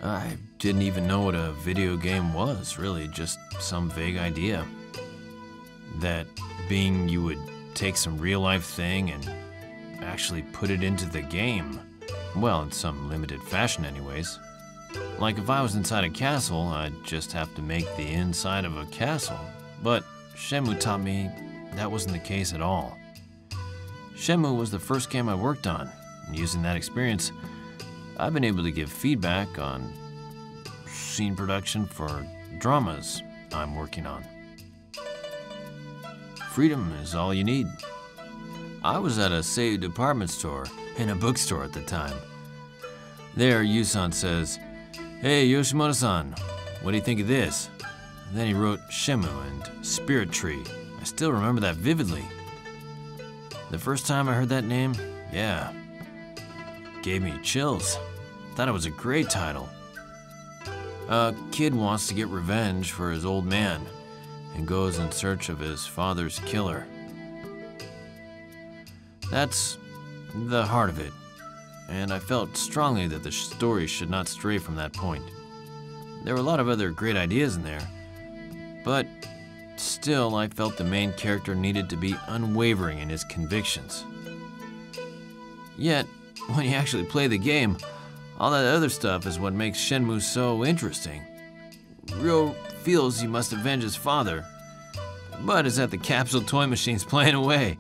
I didn't even know what a video game was, really, just some vague idea. That being you would take some real-life thing and actually put it into the game. Well, in some limited fashion anyways. Like if I was inside a castle, I'd just have to make the inside of a castle. But Shenmue taught me that wasn't the case at all. Shenmue was the first game I worked on, and using that experience, I've been able to give feedback on scene production for dramas I'm working on. Freedom is all you need. I was at a Seiyu department store and a bookstore at the time. There, Yusan says, "Hey, Yoshimoto-san, what do you think of this?" And then he wrote Shenmue and Spirit Tree. I still remember that vividly. The first time I heard that name, yeah, gave me chills. Thought it was a great title. A kid wants to get revenge for his old man and goes in search of his father's killer. That's the heart of it, and I felt strongly that the story should not stray from that point. There were a lot of other great ideas in there, but still I felt the main character needed to be unwavering in his convictions. Yet, when you actually play the game, all that other stuff is what makes Shenmue so interesting. Ryo feels he must avenge his father, but is at the capsule toy machines playing away.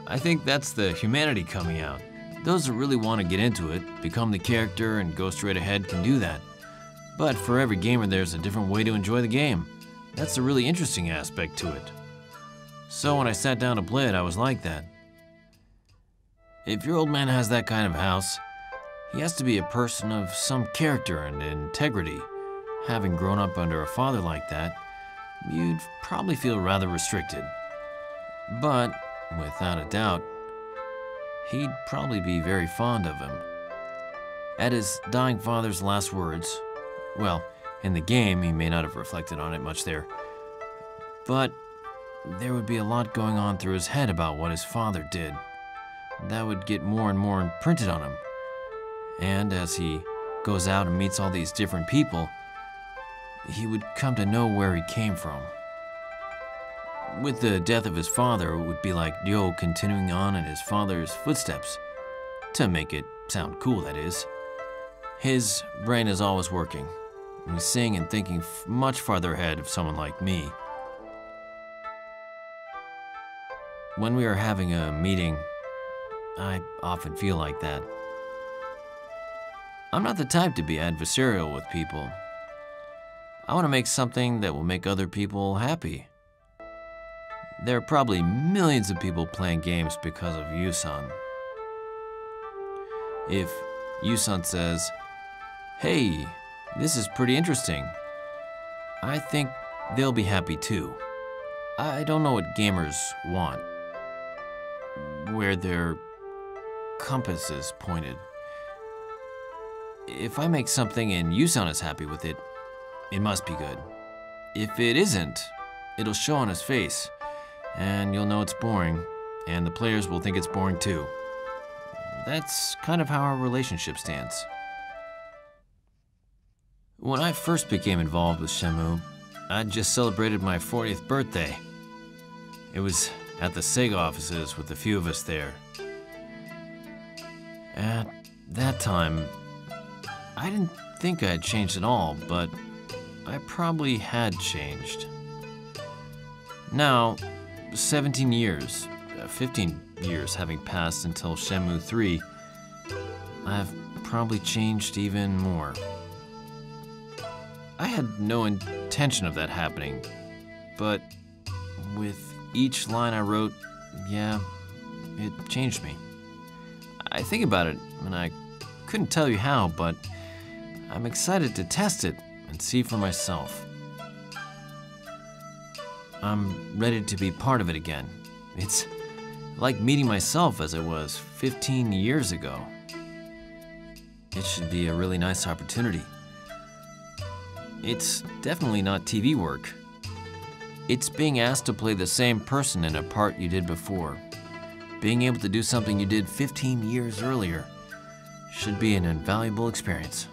I think that's the humanity coming out. Those that really want to get into it, become the character, and go straight ahead can do that. But for every gamer, there's a different way to enjoy the game. That's the really interesting aspect to it. So when I sat down to play it, I was like that. If your old man has that kind of house, he has to be a person of some character and integrity. Having grown up under a father like that, you'd probably feel rather restricted. But, without a doubt, he'd probably be very fond of him. At his dying father's last words, well, in the game, he may not have reflected on it much there, but there would be a lot going on through his head about what his father did. That would get more and more imprinted on him. And as he goes out and meets all these different people, he would come to know where he came from. With the death of his father, it would be like Ryo continuing on in his father's footsteps. To make it sound cool, that is. His brain is always working. He's seeing and thinking much farther ahead of someone like me. When we are having a meeting, I often feel like that. I'm not the type to be adversarial with people. I want to make something that will make other people happy. There are probably millions of people playing games because of Yusan. If Yusan says, "Hey, this is pretty interesting," I think they'll be happy too. I don't know what gamers want, where their compass is pointed. If I make something and Yusan is happy with it, it must be good. If it isn't, it'll show on his face, and you'll know it's boring, and the players will think it's boring too. That's kind of how our relationship stands. When I first became involved with Shenmue, I'd just celebrated my 40th birthday. It was at the Sega offices with a few of us there. At that time, I didn't think I had changed at all, but I probably had changed. Now, 17 years, 15 years having passed until Shenmue 3, I've probably changed even more. I had no intention of that happening, but with each line I wrote, yeah, it changed me. I think about it, and I couldn't tell you how, but I'm excited to test it and see for myself. I'm ready to be part of it again. It's like meeting myself as I was 15 years ago. It should be a really nice opportunity. It's definitely not TV work. It's being asked to play the same person in a part you did before. Being able to do something you did 15 years earlier should be an invaluable experience.